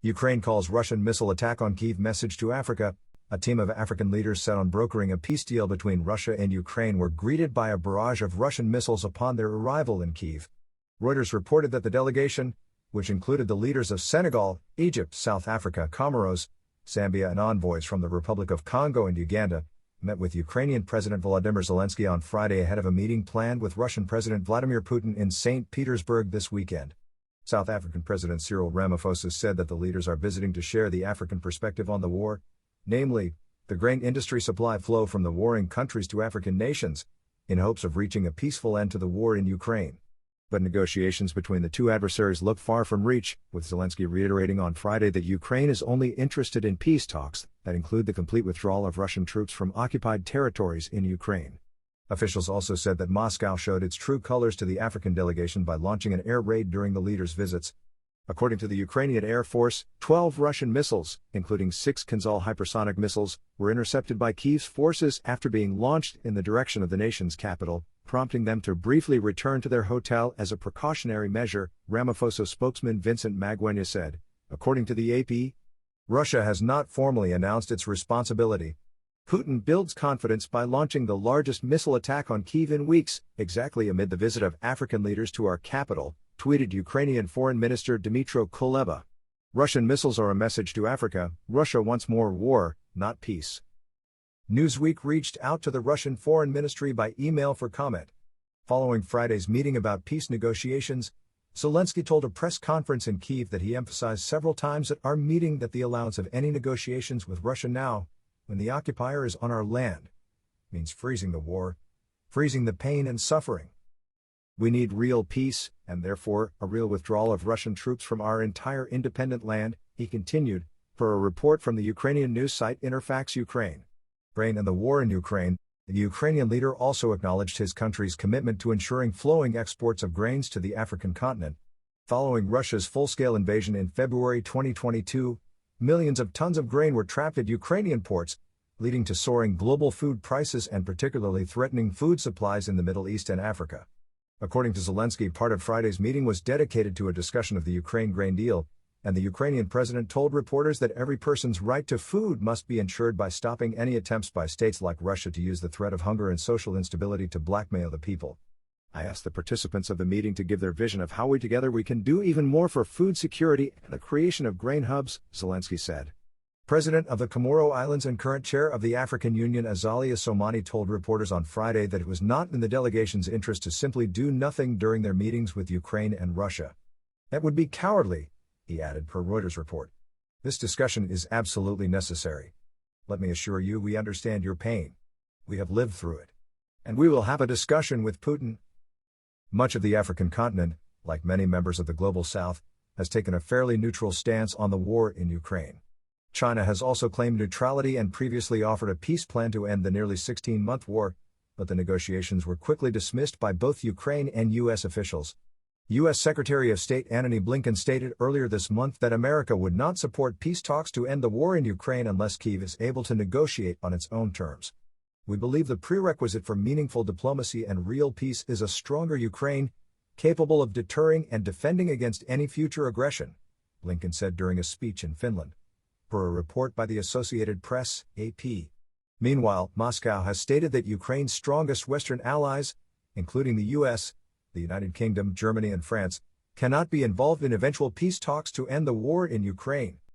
Ukraine calls Russian missile attack on Kyiv message to Africa. A team of African leaders set on brokering a peace deal between Russia and Ukraine were greeted by a barrage of Russian missiles upon their arrival in Kyiv. Reuters reported that the delegation, which included the leaders of Senegal, Egypt, South Africa, Comoros, Zambia and envoys from the Republic of Congo and Uganda, met with Ukrainian President Volodymyr Zelensky on Friday ahead of a meeting planned with Russian President Vladimir Putin in St. Petersburg this weekend. South African President Cyril Ramaphosa said that the leaders are visiting to share the African perspective on the war, namely, the grain industry supply flow from the warring countries to African nations, in hopes of reaching a peaceful end to the war in Ukraine. But negotiations between the two adversaries look far from reach, with Zelensky reiterating on Friday that Ukraine is only interested in peace talks that include the complete withdrawal of Russian troops from occupied territories in Ukraine. Officials also said that Moscow showed its true colors to the African delegation by launching an air raid during the leaders' visits. According to the Ukrainian Air Force, 12 Russian missiles, including 6 Kinzhal hypersonic missiles, were intercepted by Kyiv's forces after being launched in the direction of the nation's capital, prompting them to briefly return to their hotel as a precautionary measure, Ramaphosa spokesman Vincent Magwenya said. According to the AP, Russia has not formally announced its responsibility. Putin builds confidence by launching the largest missile attack on Kyiv in weeks, exactly amid the visit of African leaders to our capital, tweeted Ukrainian Foreign Minister Dmytro Kuleba. Russian missiles are a message to Africa. Russia wants more war, not peace. Newsweek reached out to the Russian Foreign Ministry by email for comment. Following Friday's meeting about peace negotiations, Zelensky told a press conference in Kyiv that he emphasized several times at our meeting that the allowance of any negotiations with Russia now, when the occupier is on our land, means freezing the war, freezing the pain and suffering. We need real peace, and therefore, a real withdrawal of Russian troops from our entire independent land, he continued, per a report from the Ukrainian news site Interfax Ukraine. Grain and the war in Ukraine, the Ukrainian leader also acknowledged his country's commitment to ensuring flowing exports of grains to the African continent. Following Russia's full-scale invasion in February 2022, millions of tons of grain were trapped at Ukrainian ports, leading to soaring global food prices and particularly threatening food supplies in the Middle East and Africa. According to Zelensky, part of Friday's meeting was dedicated to a discussion of the Ukraine grain deal, and the Ukrainian president told reporters that every person's right to food must be ensured by stopping any attempts by states like Russia to use the threat of hunger and social instability to blackmail the people. I asked the participants of the meeting to give their vision of how together we can do even more for food security and the creation of grain hubs, Zelensky said. President of the Comoros Islands and current chair of the African Union Azali Assoumani told reporters on Friday that it was not in the delegation's interest to simply do nothing during their meetings with Ukraine and Russia. That would be cowardly, he added per Reuters report. This discussion is absolutely necessary. Let me assure you we understand your pain. We have lived through it. And we will have a discussion with Putin. Much of the African continent, like many members of the Global South, has taken a fairly neutral stance on the war in Ukraine. China has also claimed neutrality and previously offered a peace plan to end the nearly 16-month war, but the negotiations were quickly dismissed by both Ukraine and U.S. officials. U.S. Secretary of State Antony Blinken stated earlier this month that America would not support peace talks to end the war in Ukraine unless Kyiv is able to negotiate on its own terms. We believe the prerequisite for meaningful diplomacy and real peace is a stronger Ukraine, capable of deterring and defending against any future aggression, Blinken said during a speech in Finland. Per a report by the Associated Press, AP. Meanwhile, Moscow has stated that Ukraine's strongest Western allies, including the U.S., the United Kingdom, Germany and France, cannot be involved in eventual peace talks to end the war in Ukraine.